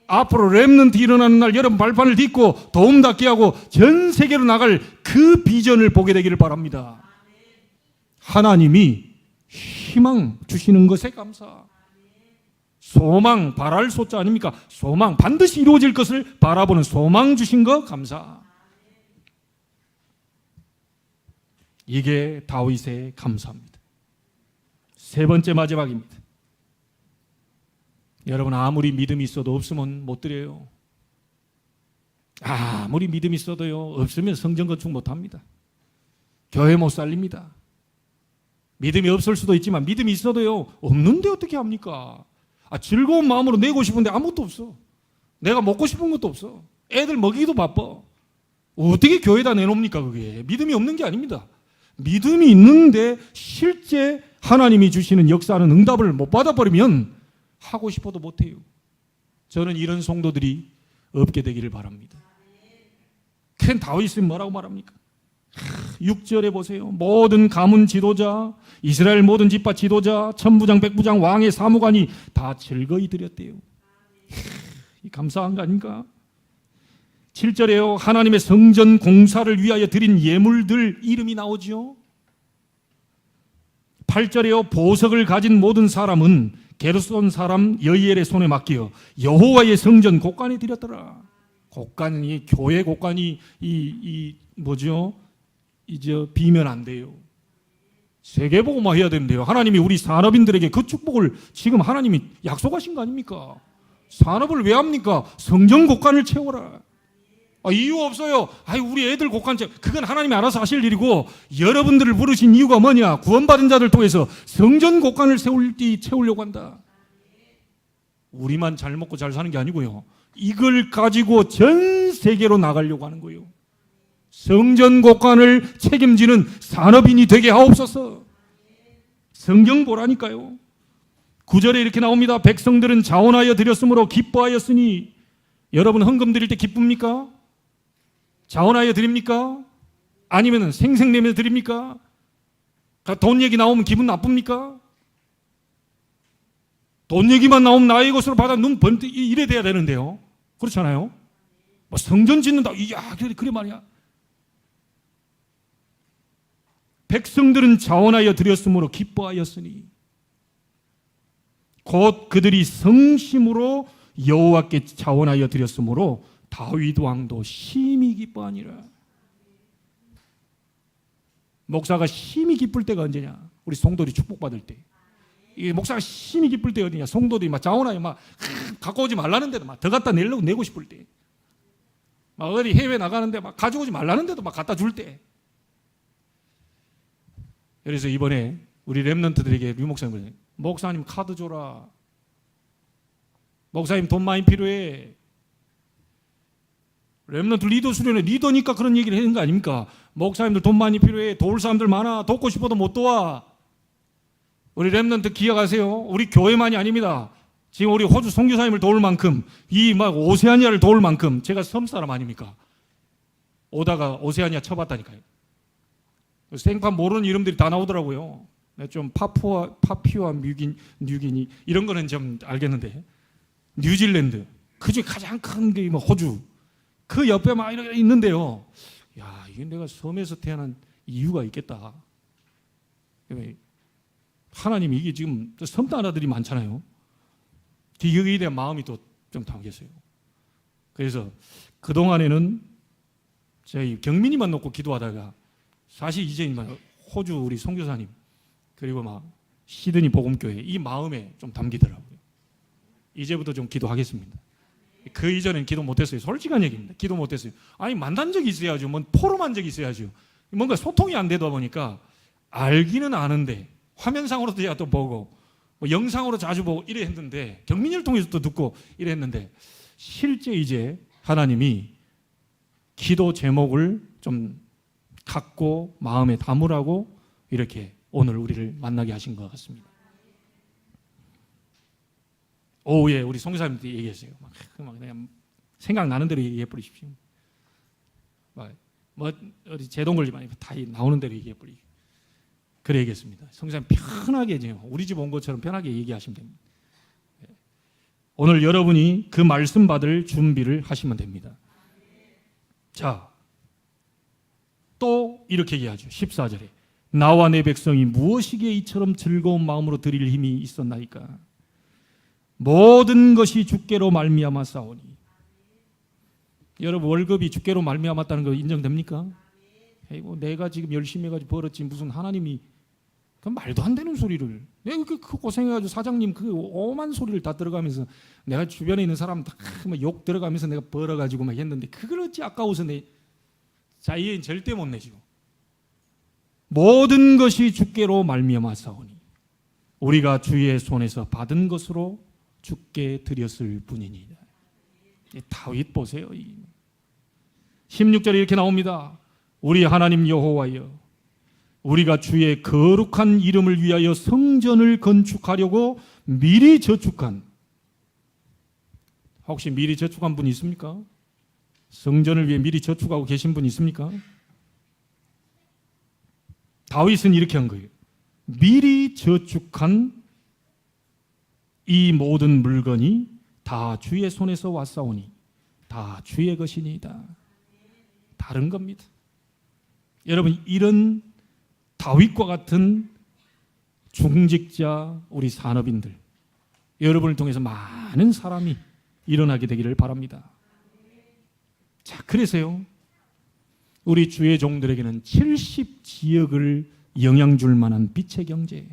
앞으로 렘넌트 일어나는 날 여러분 발판을 딛고 도움닫게 하고 전 세계로 나갈 그 비전을 보게 되기를 바랍니다. 하나님이 희망 주시는 것에 감사. 소망, 바랄 소자 아닙니까? 소망, 반드시 이루어질 것을 바라보는 소망 주신 거 감사. 이게 다윗의 감사입니다. 세 번째 마지막입니다. 여러분 아무리 믿음이 있어도 없으면 못 드려요. 아무리 믿음이 있어도요 없으면 성전 건축 못합니다. 교회 못 살립니다. 믿음이 없을 수도 있지만 믿음이 있어도요 없는데 어떻게 합니까? 즐거운 마음으로 내고 싶은데 아무것도 없어. 내가 먹고 싶은 것도 없어. 애들 먹이기도 바빠. 어떻게 교회에다 내놓습니까? 그게 믿음이 없는 게 아닙니다. 믿음이 있는데 실제 하나님이 주시는 역사는 응답을 못 받아버리면 하고 싶어도 못해요. 저는 이런 성도들이 없게 되기를 바랍니다. 큰 다윗은 뭐라고 말합니까? 6절에 보세요. 모든 가문 지도자, 이스라엘 모든 집파 지도자, 천부장, 백부장, 왕의 사무관이 다 즐거이 드렸대요. 감사한 거 아닌가? 7절에요. 하나님의 성전 공사를 위하여 드린 예물들 이름이 나오죠. 8절에요. 보석을 가진 모든 사람은 게르손 사람 여이엘의 손에 맡겨 여호와의 성전 곡간에 드렸더라. 곡간이 교회 곡간이 뭐죠? 이제 비면 안 돼요. 세계복음화 해야 된대요. 하나님이 우리 산업인들에게 그 축복을 지금 하나님이 약속하신 거 아닙니까? 산업을 왜 합니까? 성전 곡간을 채워라. 이유 없어요. 우리 애들 곡간 채워. 그건 하나님이 알아서 하실 일이고 여러분들을 부르신 이유가 뭐냐? 구원받은 자들 통해서 성전 곡간을 채우려고 한다. 우리만 잘 먹고 잘 사는 게 아니고요. 이걸 가지고 전 세계로 나가려고 하는 거예요. 성전 곡간을 책임지는 산업인이 되게 하옵소서. 성경 보라니까요. 9절에 이렇게 나옵니다. 백성들은 자원하여 드렸으므로 기뻐하였으니. 여러분 헌금 드릴 때 기쁩니까? 자원하여 드립니까? 아니면 생색내며 드립니까? 돈 얘기 나오면 기분 나쁩니까? 돈 얘기만 나오면 나의 것으로 받아 눈 번뜩 이래 돼야 되는데요. 그렇잖아요. 성전 짓는다. 이야 그래 말이야. 백성들은 자원하여 드렸으므로 기뻐하였으니 곧 그들이 성심으로 여호와께 자원하여 드렸으므로 다윗 왕도 심히 기뻐하니라. 목사가 심히 기쁠 때가 언제냐? 우리 성도들이 축복받을 때. 이 목사가 심히 기쁠 때 어디냐? 성도들이 막 자원하여 막 갖고 오지 말라는데도 막 더 갖다 내려고 내고 싶을 때. 막 어디 해외 나가는데 막 가지고 오지 말라는데도 막 갖다 줄 때. 그래서 이번에 우리 렘넌트들에게 류 목사님, 목사님 카드 줘라. 목사님 돈 많이 필요해. 렘넌트 리더 수련회 리더니까 그런 얘기를 하는 거 아닙니까? 목사님들 돈 많이 필요해. 도울 사람들 많아. 돕고 싶어도 못 도와. 우리 렘넌트 기억하세요. 우리 교회만이 아닙니다. 지금 우리 호주 선교사님을 도울 만큼 이 막 오세아니아를 도울 만큼 제가 섬 사람 아닙니까? 오다가 오세아니아 쳐봤다니까요. 생판 모르는 이름들이 다 나오더라고요. 좀 파푸아 뉴기니 이런 거는 좀 알겠는데 뉴질랜드 그중에 가장 큰 게 호주 그 옆에 막 이렇게 있는데요. 야, 이게 내가 섬에서 태어난 이유가 있겠다. 하나님이 이게 지금 섬 나라들이 많잖아요. 여기에 대한 마음이 또 좀 담겼어요. 그래서 그동안에는 저희 경민이만 놓고 기도하다가 사실 이제 호주 우리 선교사님 그리고 막 시드니 복음교회 이 마음에 좀 담기더라고요. 이제부터 좀 기도하겠습니다. 그 이전엔 기도 못했어요. 솔직한 얘기입니다. 기도 못했어요. 아니 만난 적이 있어야죠. 뭐 포럼한 적이 있어야죠. 뭔가 소통이 안 되다 보니까 알기는 아는데 화면상으로도 제가 또 보고 뭐 영상으로 자주 보고 이래 했는데 경민이를 통해서 또 듣고 이래 했는데 실제 이제 하나님이 기도 제목을 좀 갖고 마음에 담으라고 이렇게 오늘 우리를 만나게 하신 것 같습니다. 오후에 우리 선교사님들이 얘기했어요. 막 그냥 생각나는 대로 얘기해 버리십시오. 뭐 어디 제동 걸리면 다 나오는 대로 얘기해 버리십시오. 그래 얘기했습니다. 선교사님 편하게 우리 집 온 것처럼 편하게 얘기하시면 됩니다. 오늘 여러분이 그 말씀 받을 준비를 하시면 됩니다. 자, 또 이렇게 얘기하죠. 14절에 나와 내 백성이 무엇이기에 이처럼 즐거운 마음으로 드릴 힘이 있었나이까. 모든 것이 주께로 말미암아 싸우니. 여러분 월급이 주께로 말미암았다는 거 인정됩니까? 에이고, 내가 지금 열심히 해가지고 벌었지 무슨 하나님이 그 말도 안 되는 소리를 내가 그 고생해가지고 사장님 그 오만 소리를 다 들어가면서 내가 주변에 있는 사람 다 욕 들어가면서 내가 벌어가지고 막 했는데 그걸 어찌 아까워서 자, 이 절대 못 내죠. 모든 것이 주께로 말미암아 싸우니 우리가 주의 손에서 받은 것으로 주께 드렸을 뿐이니라. 다윗 보세요. 16절에 이렇게 나옵니다. 우리 하나님 여호와여, 우리가 주의 거룩한 이름을 위하여 성전을 건축하려고 미리 저축한, 혹시 미리 저축한 분 있습니까? 성전을 위해 미리 저축하고 계신 분 있습니까? 다윗은 이렇게 한 거예요. 미리 저축한 이 모든 물건이 다 주의 손에서 왔사오니 다 주의 것이니이다. 다른 겁니다. 여러분, 이런 다윗과 같은 중직자 우리 산업인들, 여러분을 통해서 많은 사람이 일어나게 되기를 바랍니다. 자, 그래서요, 우리 주의 종들에게는 70지역을 영향 줄 만한 빛의 경제,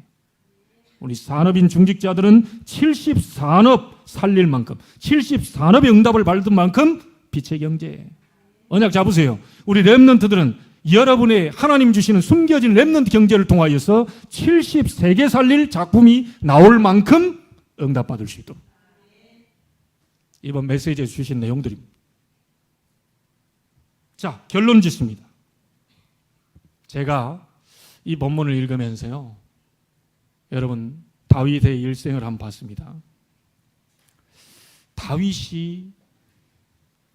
우리 산업인 중직자들은 70산업 살릴 만큼, 70산업의 응답을 받을 만큼 빛의 경제, 언약 잡으세요. 우리 렘넌트들은 여러분의 하나님 주시는 숨겨진 렘넌트 경제를 통하여서 70세계 살릴 작품이 나올 만큼 응답받을 수 있도록. 이번 메시지에 주신 내용들입니다. 자, 결론 짓습니다. 제가 이 본문을 읽으면서요, 여러분 다윗의 일생을 한번 봤습니다. 다윗이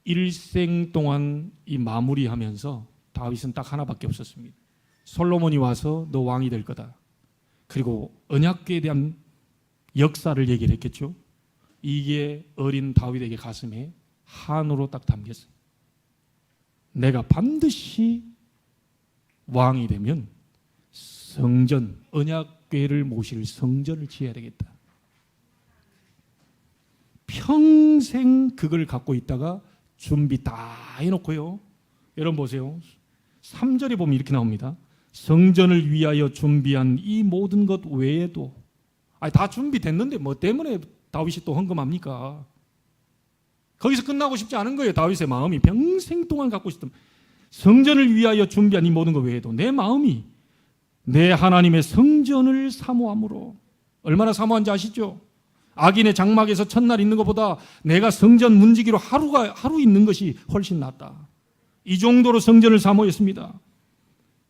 일생 동안 이 마무리하면서 다윗은 딱 하나밖에 없었습니다. 솔로몬이 와서 너 왕이 될 거다. 그리고 언약궤에 대한 역사를 얘기를 했겠죠. 이게 어린 다윗에게 가슴에 한으로 딱 담겼어요. 내가 반드시 왕이 되면 성전, 언약궤를 모실 성전을 지어야 되겠다. 평생 그걸 갖고 있다가 준비 다 해놓고요. 여러분 보세요. 3절에 보면 이렇게 나옵니다. 성전을 위하여 준비한 이 모든 것 외에도, 다 준비됐는데 뭐 때문에 다윗이 또 헌금합니까? 거기서 끝나고 싶지 않은 거예요. 다윗의 마음이 평생 동안 갖고 있었던 성전을 위하여 준비한 이 모든 것 외에도 내 마음이 내 하나님의 성전을 사모함으로. 얼마나 사모한지 아시죠? 악인의 장막에서 첫날 있는 것보다 내가 성전 문지기로 하루 있는 것이 훨씬 낫다. 이 정도로 성전을 사모했습니다.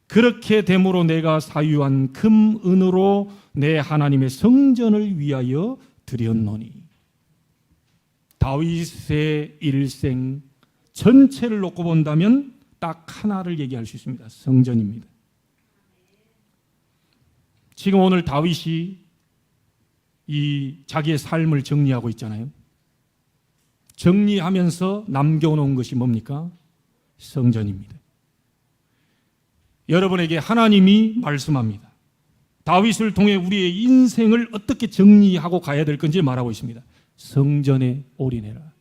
그렇게 됨으로 내가 사유한 금, 은으로 내 하나님의 성전을 위하여 드렸노니. 다윗의 일생 전체를 놓고 본다면 딱 하나를 얘기할 수 있습니다. 성전입니다. 지금 오늘 다윗이 이 자기의 삶을 정리하고 있잖아요. 정리하면서 남겨놓은 것이 뭡니까? 성전입니다. 여러분에게 하나님이 말씀합니다. 다윗을 통해 우리의 인생을 어떻게 정리하고 가야 될 건지 말하고 있습니다. 성전에 올인해라.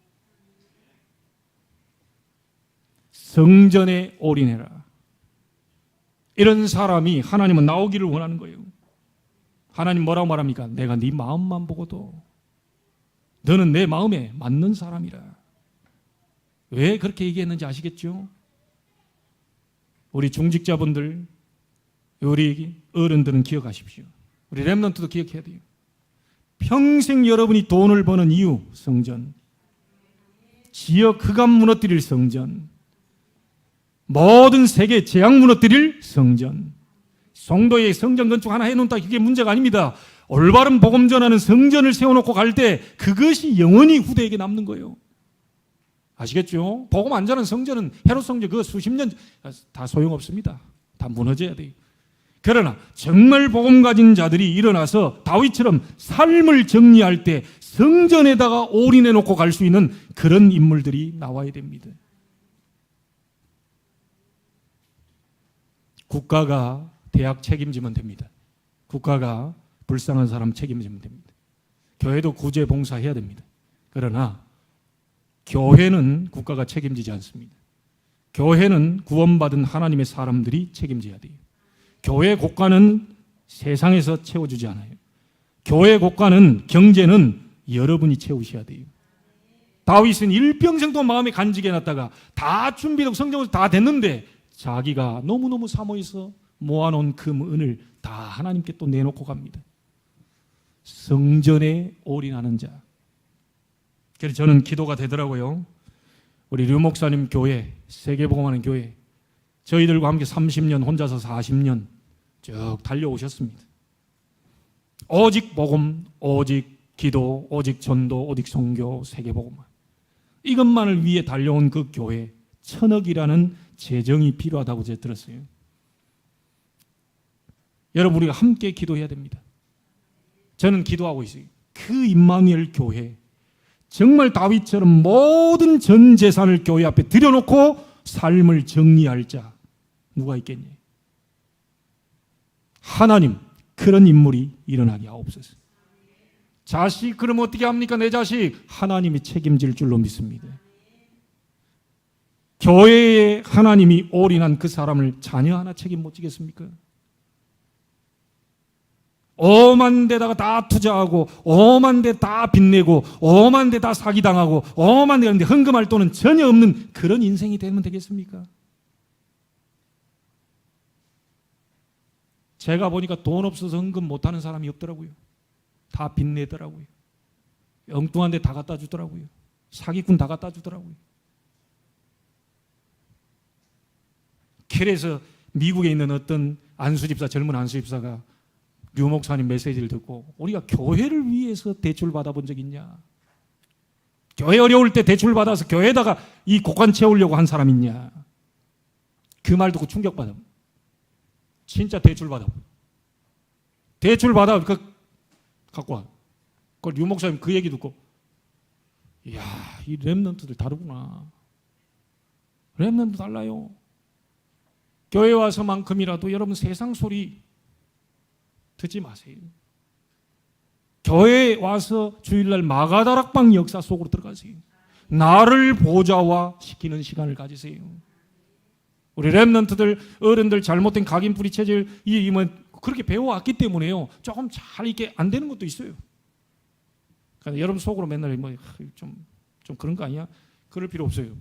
성전에 올인해라. 이런 사람이 하나님은 나오기를 원하는 거예요. 하나님 뭐라고 말합니까? 내가 네 마음만 보고도 너는 내 마음에 맞는 사람이라. 왜 그렇게 얘기했는지 아시겠죠? 우리 중직자분들, 우리 어른들은 기억하십시오. 우리 렘넌트도 기억해야 돼요. 평생 여러분이 돈을 버는 이유, 성전. 지역 흑암 무너뜨릴 성전. 모든 세계 재앙 무너뜨릴 성전. 송도에 성전 건축 하나 해놓는다, 그게 문제가 아닙니다. 올바른 복음 전하는 성전을 세워놓고 갈 때 그것이 영원히 후대에게 남는 거예요. 아시겠죠? 복음 안 전하는 성전은 헤롯 성전 그거 수십 년 다 소용없습니다. 다 무너져야 돼요. 그러나 정말 복음 가진 자들이 일어나서 다윗처럼 삶을 정리할 때 성전에다가 올인해 놓고 갈 수 있는 그런 인물들이 나와야 됩니다. 국가가 대학 책임지면 됩니다. 국가가 불쌍한 사람 책임지면 됩니다. 교회도 구제 봉사해야 됩니다. 그러나 교회는 국가가 책임지지 않습니다. 교회는 구원받은 하나님의 사람들이 책임져야 돼요. 교회 국가는 세상에서 채워주지 않아요. 교회 국가는 경제는 여러분이 채우셔야 돼요. 다윗은 일평생도 마음에 간직해 놨다가 다 준비되고 성경을 다 됐는데 자기가 너무너무 사모해서 모아놓은 금, 은을 다 하나님께 또 내놓고 갑니다. 성전에 올인하는 자. 그래서 저는 기도가 되더라고요. 우리 류 목사님 교회, 세계복음하는 교회, 저희들과 함께 30년, 혼자서 40년 쭉 달려오셨습니다. 오직 복음, 오직 기도, 오직 전도, 오직 선교, 세계복음만. 이것만을 위해 달려온 그 교회, 1000억이라는 재정이 필요하다고 제가 들었어요. 여러분, 우리가 함께 기도해야 됩니다. 저는 기도하고 있어요. 그 임마누엘 교회, 정말 다윗처럼 모든 전 재산을 교회 앞에 들여놓고 삶을 정리할 자 누가 있겠니? 하나님, 그런 인물이 일어나게 하옵소서. 자식, 그럼 어떻게 합니까? 내 자식 하나님이 책임질 줄로 믿습니다. 교회에 하나님이 올인한 그 사람을 자녀 하나 책임 못 지겠습니까? 오만 데다가 다 투자하고 오만 데 다 빚내고 오만 데 다 사기당하고 오만 데 하는데 헌금할 돈은 전혀 없는 그런 인생이 되면 되겠습니까? 제가 보니까 돈 없어서 헌금 못하는 사람이 없더라고요. 다 빚내더라고요. 엉뚱한 데 다 갖다 주더라고요. 사기꾼 다 갖다 주더라고요. 그래서 미국에 있는 어떤 안수집사, 젊은 안수집사가 류 목사님 메시지를 듣고 우리가 교회를 위해서 대출 받아본 적 있냐? 교회 어려울 때 대출 받아서 교회에다가 이 곳간 채우려고 한 사람 있냐? 그 말 듣고 충격받아. 진짜 대출 받아. 대출 받아 갖고 와. 그 류 목사님 그 얘기 듣고 이야, 이 렘넌트들 다르구나. 렘넌트 달라요. 교회 와서만큼이라도 여러분 세상 소리 듣지 마세요. 교회에 와서 주일날 마가다락방 역사 속으로 들어가세요. 나를 보좌화 시키는 시간을 가지세요. 우리 렘넌트들, 어른들 잘못된 각인 뿌리 체질 그렇게 배워왔기 때문에요. 조금 잘 이게 안 되는 것도 있어요. 그러니까 여러분 속으로 맨날 좀 그런 거 아니야? 그럴 필요 없어요.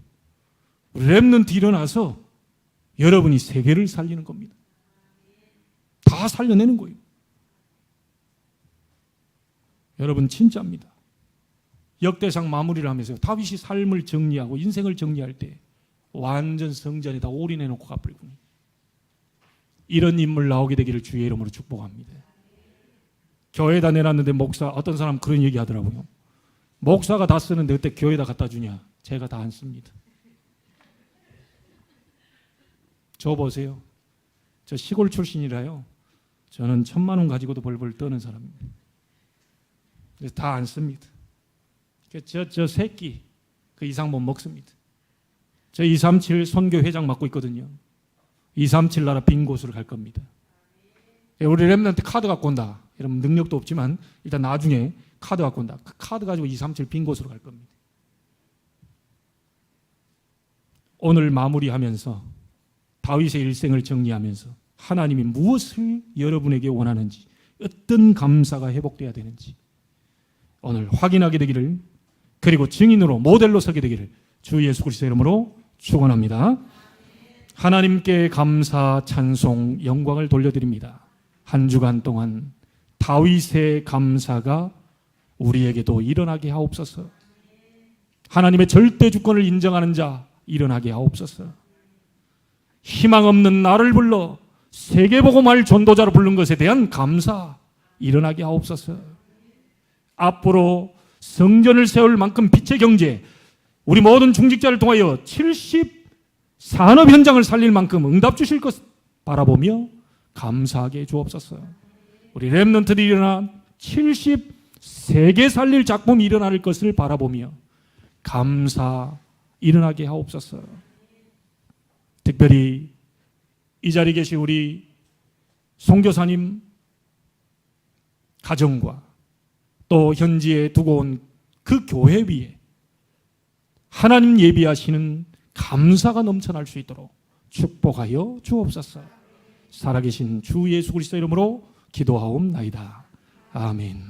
우리 렘넌트 일어나서 여러분이 세계를 살리는 겁니다. 다 살려내는 거예요. 여러분 진짜입니다. 역대상 마무리를 하면서 다윗이 삶을 정리하고 인생을 정리할 때 완전 성전에다 올인해 놓고 가버리군요. 이런 인물 나오게 되기를 주의 이름으로 축복합니다. 교회에다 내놨는데 목사, 어떤 사람 그런 얘기 하더라고요. 목사가 다 쓰는데 그때 교회에다 갖다 주냐? 제가 다 안 씁니다. 저 보세요. 저 시골 출신이라요. 저는 1000만 원 가지고도 벌벌 떠는 사람입니다. 다 안 씁니다. 저 새끼 그 이상 못 먹습니다. 저 237 선교 회장 맡고 있거든요. 237 나라 빈 곳으로 갈 겁니다. 우리 렘넌트 카드 갖고 온다. 이러면 능력도 없지만 일단 나중에 카드 갖고 온다. 그 카드 가지고 237 빈 곳으로 갈 겁니다. 오늘 마무리하면서 다윗의 일생을 정리하면서 하나님이 무엇을 여러분에게 원하는지, 어떤 감사가 회복돼야 되는지 오늘 확인하게 되기를, 그리고 증인으로 모델로 서게 되기를 주 예수 그리스도 이름으로 축원합니다. 하나님께 감사, 찬송, 영광을 돌려드립니다. 한 주간 동안 다윗의 감사가 우리에게도 일어나게 하옵소서. 하나님의 절대 주권을 인정하는 자 일어나게 하옵소서. 희망 없는 나를 불러 세계복음할 전도자로 부른 것에 대한 감사 일어나게 하옵소서. 앞으로 성전을 세울 만큼 빛의 경제, 우리 모든 중직자를 통하여 70 산업 현장을 살릴 만큼 응답 주실 것 바라보며 감사하게 주옵소서. 우리 렘넌트들이 일어나 70 세계 살릴 작품이 일어날 것을 바라보며 감사 일어나게 하옵소서. 특별히 이 자리에 계신 우리 선교사님 가정과 또 현지에 두고 온 그 교회 위에 하나님 예비하시는 감사가 넘쳐날 수 있도록 축복하여 주옵소서. 살아계신 주 예수 그리스도 이름으로 기도하옵나이다. 아멘.